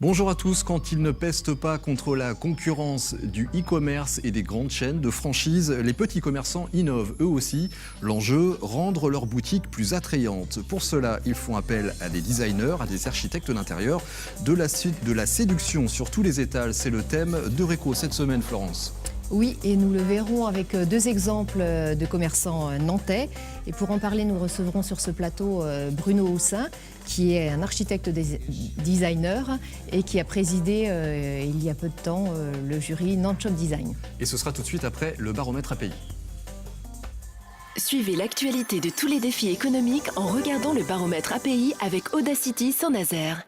Bonjour à tous. Quand ils ne pestent pas contre la concurrence du e-commerce et des grandes chaînes de franchise, les petits commerçants innovent eux aussi. L'enjeu, rendre leur boutique plus attrayante. Pour cela, ils font appel à des designers, à des architectes d'intérieur. De la séduction sur tous les étals, c'est le thème d'Eureko cette semaine, Florence. Oui, et nous le verrons avec deux exemples de commerçants nantais. Et pour en parler, nous recevrons sur ce plateau Bruno Houssin, qui est un architecte designer et qui a présidé il y a peu de temps le jury Nantes Shop Design. Et ce sera tout de suite après le baromètre API. Suivez l'actualité de tous les défis économiques en regardant le baromètre API avec Audacity Saint-Nazaire.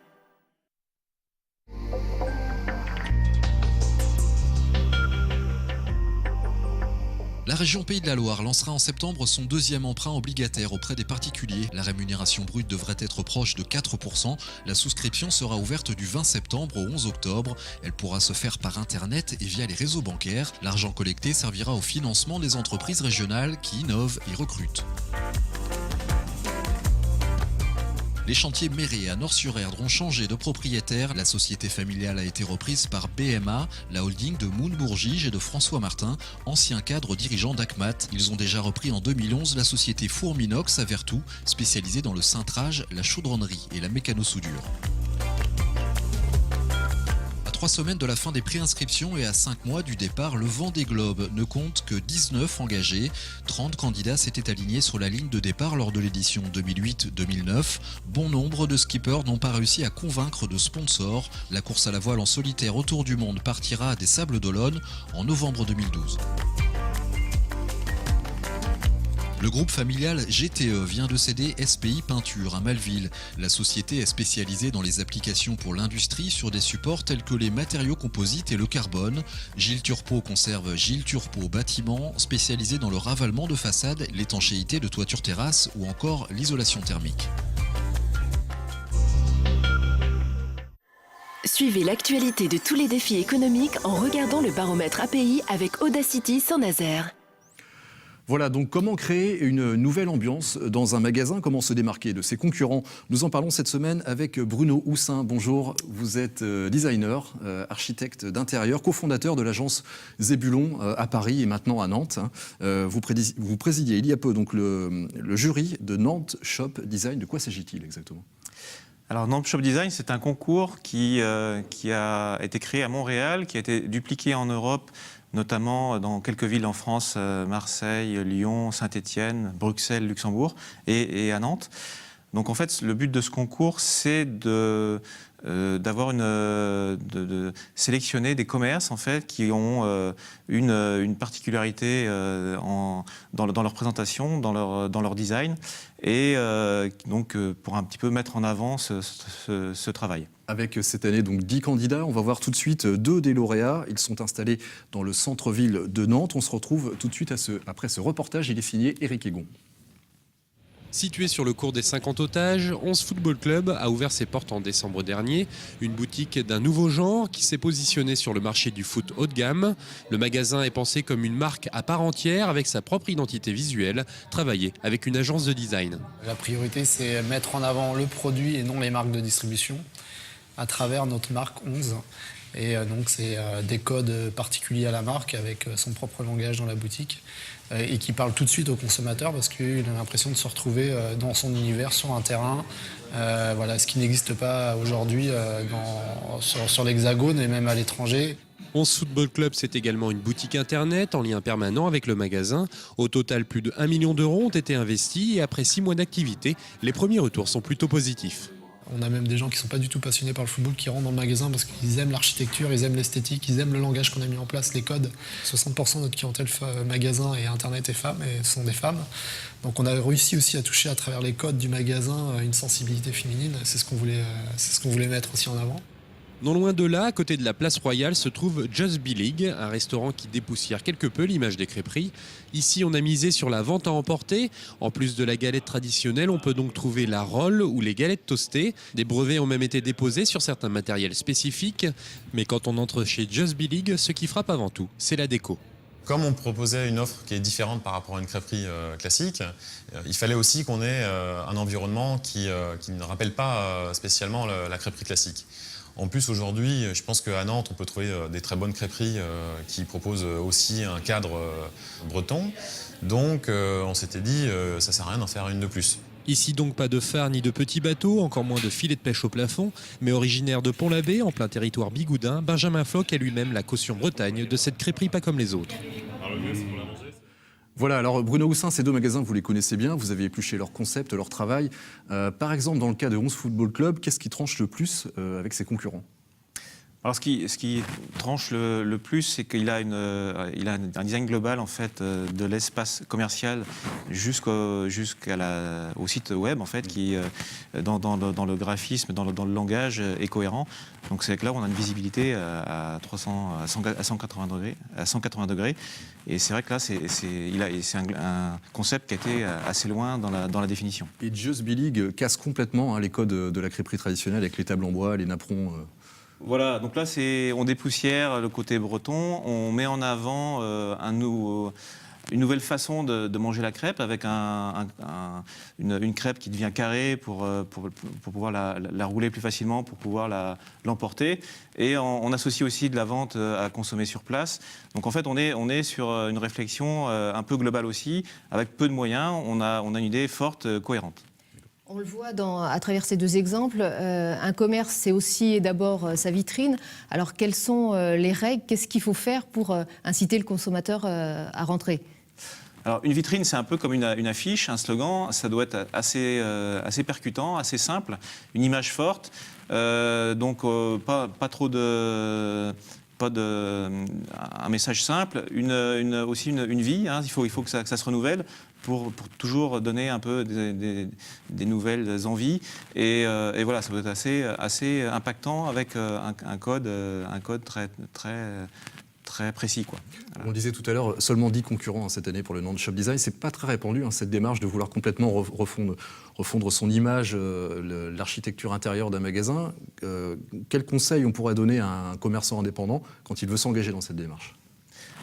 La région Pays de la Loire lancera en septembre son deuxième emprunt obligataire auprès des particuliers. La rémunération brute devrait être proche de 4%. La souscription sera ouverte du 20 septembre au 11 octobre. Elle pourra se faire par Internet et via les réseaux bancaires. L'argent collecté servira au financement des entreprises régionales qui innovent et recrutent. Les chantiers Méré à Nort-sur-Erdre ont changé de propriétaire. La société familiale a été reprise par BMA, la holding de Moon Bourgige et de François Martin, ancien cadre dirigeant d'Acmat. Ils ont déjà repris en 2011 la société Fourminox à Vertou, spécialisée dans le cintrage, la chaudronnerie et la mécano-soudure. 3 semaines de la fin des préinscriptions et à 5 mois du départ, le Vendée Globe ne compte que 19 engagés. 30 candidats s'étaient alignés sur la ligne de départ lors de l'édition 2008-2009. Bon nombre de skippers n'ont pas réussi à convaincre de sponsors. La course à la voile en solitaire autour du monde partira à des Sables d'Olonne en novembre 2012. Le groupe familial GTE vient de céder SPI Peinture à Malville. La société est spécialisée dans les applications pour l'industrie sur des supports tels que les matériaux composites et le carbone. Gilles Turpot conserve Gilles Turpot Bâtiment, spécialisé dans le ravalement de façade, l'étanchéité de toiture terrasse ou encore l'isolation thermique. Suivez l'actualité de tous les défis économiques en regardant le baromètre API avec Audacity Saint-Nazaire. Voilà, donc comment créer une nouvelle ambiance dans un magasin, comment se démarquer de ses concurrents. Nous en parlons cette semaine avec Bruno Houssin. Bonjour, vous êtes designer, architecte d'intérieur, cofondateur de l'agence Zébulon à Paris et maintenant à Nantes. Vous présidiez il y a peu donc le jury de Nantes Shop Design. De quoi s'agit-il exactement ? Alors Nantes Shop Design, c'est un concours qui a été créé à Montréal, qui a été dupliqué en Europe, notamment dans quelques villes en France, Marseille, Lyon, Saint-Étienne, Bruxelles, Luxembourg et à Nantes. Donc en fait, le but de ce concours, c'est de sélectionner des commerces en fait qui ont une particularité dans leur présentation, dans leur design, et donc pour un petit peu mettre en avant ce travail. Avec cette année donc 10 candidats, on va voir tout de suite 2 des lauréats. Ils sont installés dans le centre-ville de Nantes. On se retrouve tout de suite après ce reportage. Il est signé Éric Egon. Situé sur le cours des 50 otages, 11 Football Club a ouvert ses portes en décembre dernier. Une boutique d'un nouveau genre qui s'est positionnée sur le marché du foot haut de gamme. Le magasin est pensé comme une marque à part entière avec sa propre identité visuelle, travaillée avec une agence de design. La priorité, c'est mettre en avant le produit et non les marques de distribution à travers notre marque 11. Et donc c'est des codes particuliers à la marque avec son propre langage dans la boutique et qui parle tout de suite au consommateur parce qu'il a l'impression de se retrouver dans son univers sur un terrain, voilà, ce qui n'existe pas aujourd'hui sur l'Hexagone et même à l'étranger. 11 Football Club, c'est également une boutique internet en lien permanent avec le magasin. Au total, plus de 1 million d'euros ont été investis et après 6 mois d'activité, les premiers retours sont plutôt positifs. On a même des gens qui ne sont pas du tout passionnés par le football qui rentrent dans le magasin parce qu'ils aiment l'architecture, ils aiment l'esthétique, ils aiment le langage qu'on a mis en place, les codes. 60% de notre clientèle magasin et internet est femmes et sont des femmes. Donc on a réussi aussi à toucher à travers les codes du magasin une sensibilité féminine. C'est ce qu'on voulait mettre aussi en avant. Non loin de là, à côté de la place Royale, se trouve Just Be League, un restaurant qui dépoussière quelque peu l'image des crêperies. Ici, on a misé sur la vente à emporter. En plus de la galette traditionnelle, on peut donc trouver la roll ou les galettes toastées. Des brevets ont même été déposés sur certains matériels spécifiques. Mais quand on entre chez Just Be League, ce qui frappe avant tout, c'est la déco. Comme on proposait une offre qui est différente par rapport à une crêperie classique, il fallait aussi qu'on ait un environnement qui ne rappelle pas spécialement la crêperie classique. En plus, aujourd'hui, je pense qu'à Nantes, on peut trouver des très bonnes crêperies qui proposent aussi un cadre breton. Donc, on s'était dit, ça ne sert à rien d'en faire une de plus. Ici donc pas de phare ni de petits bateaux, encore moins de filets de pêche au plafond, mais originaire de Pont-l'Abbé, en plein territoire bigoudin, Benjamin Floch est lui-même la caution Bretagne de cette crêperie pas comme les autres. Voilà, alors Bruno Houssin, ces deux magasins, vous les connaissez bien, vous avez épluché leur concept, leur travail. Par exemple, dans le cas de 11 Football Club, qu'est-ce qui tranche le plus avec ses concurrents ? Alors ce qui tranche le plus, c'est qu'il a, il a un design global en fait de l'espace commercial au site web en fait, qui dans le graphisme, dans le langage est cohérent. Donc c'est que là on a une visibilité à 180 degrés. Et c'est vrai que là c'est un concept qui a été assez loin dans la définition. Et Just Be League casse complètement les codes de la crêperie traditionnelle avec les tables en bois, les napperons. Voilà, donc là, on dépoussière le côté breton, on met en avant une nouvelle façon de manger la crêpe avec une crêpe qui devient carrée pour pouvoir la rouler plus facilement, pour pouvoir l'emporter. Et on associe aussi de la vente à consommer sur place. Donc en fait, on est sur une réflexion un peu globale aussi, avec peu de moyens, on a une idée forte, cohérente. On le voit à travers ces deux exemples. Un commerce, c'est aussi et d'abord sa vitrine. Alors, quelles sont les règles ? Qu'est-ce qu'il faut faire pour inciter le consommateur à rentrer ? Alors, une vitrine, c'est un peu comme une affiche, un slogan. Ça doit être assez percutant, assez simple, une image forte. Donc, pas trop un message simple, aussi une vie. Il faut que ça se renouvelle pour toujours donner un peu des nouvelles envies. Et voilà, ça doit être assez impactant avec un code très précis, quoi. Voilà. On le disait tout à l'heure, seulement 10 concurrents cette année pour le Nantes Shop Design. C'est pas très répandu, cette démarche de vouloir complètement refondre son image, l'architecture intérieure d'un magasin. Quel conseil on pourrait donner à un commerçant indépendant quand il veut s'engager dans cette démarche ?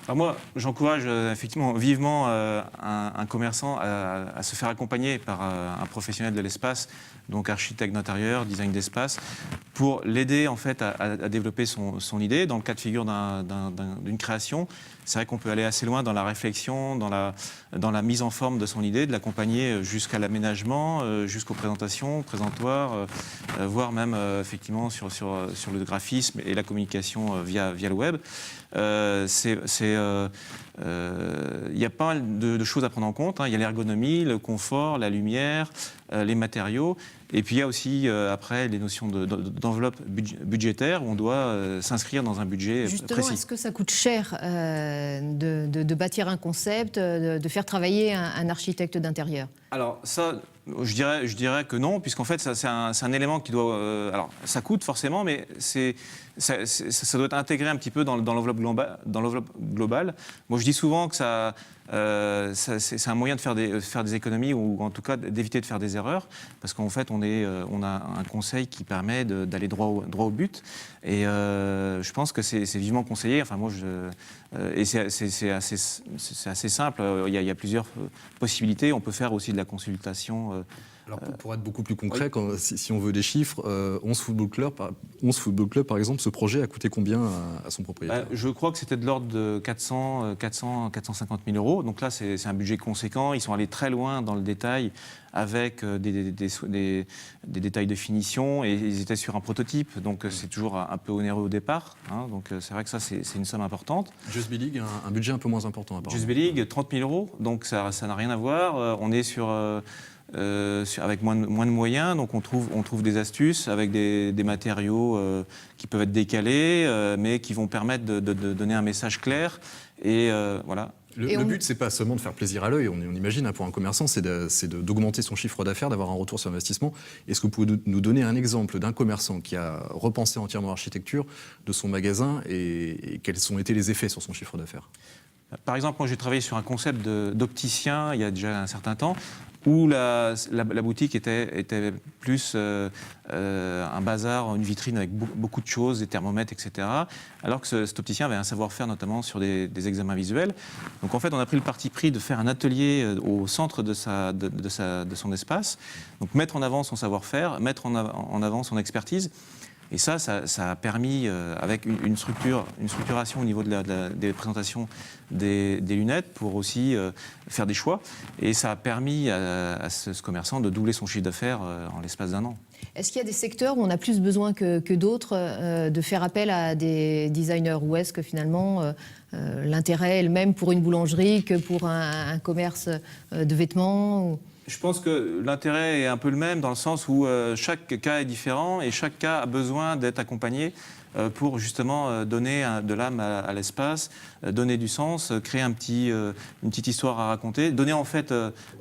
Alors moi, j'encourage effectivement vivement un commerçant à se faire accompagner par un professionnel de l'espace, donc architecte d'intérieur, design d'espace, pour l'aider en fait à développer son idée. Dans le cas de figure d'une création, c'est vrai qu'on peut aller assez loin dans la réflexion, dans la mise en forme de son idée, de l'accompagner jusqu'à l'aménagement, jusqu'aux présentations, présentoirs, voire même effectivement sur le graphisme et la communication via le web. Il y a pas mal de choses à prendre en compte. Il y a l'ergonomie, le confort, la lumière, les matériaux. Et puis il y a aussi après les notions d'enveloppe budgétaire où on doit s'inscrire dans un budget Justement, précis. est-ce que ça coûte cher de bâtir un concept, de faire travailler un architecte d'intérieur ? Alors ça, je dirais que non, puisqu'en fait c'est un élément qui doit... alors ça coûte forcément, mais ça doit être intégré un petit peu dans l'enveloppe globale. Moi je dis souvent que c'est un moyen de faire des économies ou en tout cas d'éviter de faire des erreurs, parce qu'en fait on a un conseil qui permet d'aller droit au but, et je pense que c'est vivement conseillé. Enfin moi et c'est assez simple. Il y a plusieurs possibilités. On peut faire aussi de la consultation. Alors pour être beaucoup plus concret, si on veut des chiffres, 11 Football Club, par exemple, ce projet a coûté combien à son propriétaire ? Je crois que c'était de l'ordre de 450 000 euros. Donc là, c'est un budget conséquent. Ils sont allés très loin dans le détail avec des détails de finition, et ils étaient sur un prototype. Donc c'est toujours un peu onéreux au départ. Donc c'est vrai que ça, c'est une somme importante. Just Be League, un budget un peu moins important apparemment. Just Be League, 30 000 euros. Donc ça n'a rien à voir. On est avec moins de moyens, donc on trouve des astuces avec des matériaux qui peuvent être décalés, mais qui vont permettre de donner un message clair. Et voilà. Le but, c'est pas seulement de faire plaisir à l'œil. On imagine, pour un commerçant, c'est d'augmenter son chiffre d'affaires, d'avoir un retour sur investissement. Est-ce que vous pouvez nous donner un exemple d'un commerçant qui a repensé entièrement l'architecture de son magasin et quels ont été les effets sur son chiffre d'affaires ? Par exemple, moi j'ai travaillé sur un concept d'opticien il y a déjà un certain temps, où la boutique était plus un bazar, une vitrine avec beaucoup de choses, des thermomètres, etc. Alors que cet opticien avait un savoir-faire notamment sur des examens visuels. Donc en fait, on a pris le parti pris de faire un atelier au centre de son espace, donc mettre en avant son savoir-faire, mettre en avant son expertise. Et ça a permis, avec une structuration au niveau des présentations des lunettes, pour aussi faire des choix. Et ça a permis à ce commerçant de doubler son chiffre d'affaires en l'espace d'1 an. Est-ce qu'il y a des secteurs où on a plus besoin que d'autres de faire appel à des designers, ou est-ce que finalement l'intérêt est le même pour une boulangerie que pour un commerce de vêtements Je pense que l'intérêt est un peu le même dans le sens où chaque cas est différent et chaque cas a besoin d'être accompagné pour justement donner de l'âme à l'espace, donner du sens, créer une petite histoire à raconter, donner en fait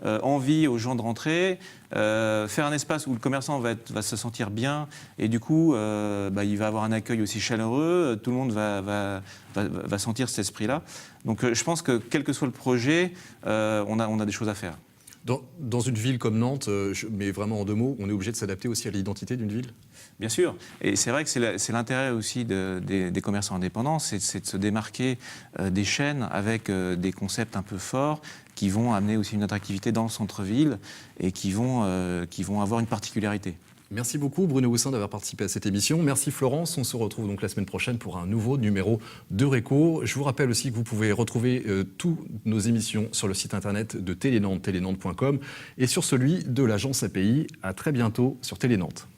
envie aux gens de rentrer, faire un espace où le commerçant va se sentir bien et du coup il va avoir un accueil aussi chaleureux, tout le monde va sentir cet esprit-là. Donc je pense que quel que soit le projet, on a des choses à faire. Dans une ville comme Nantes, mais vraiment en 2 mots, on est obligé de s'adapter aussi à l'identité d'une ville ? Bien sûr. Et c'est vrai que c'est l'intérêt aussi des commerçants indépendants, c'est de se démarquer des chaînes avec des concepts un peu forts qui vont amener aussi une attractivité dans le centre-ville et qui vont avoir une particularité. Merci beaucoup Bruno Houssin d'avoir participé à cette émission. Merci Florence. On se retrouve donc la semaine prochaine pour un nouveau numéro d'Eureko. Je vous rappelle aussi que vous pouvez retrouver toutes nos émissions sur le site internet de Télé Nantes, telenantes.com, et sur celui de l'agence API. À très bientôt sur Télé Nantes.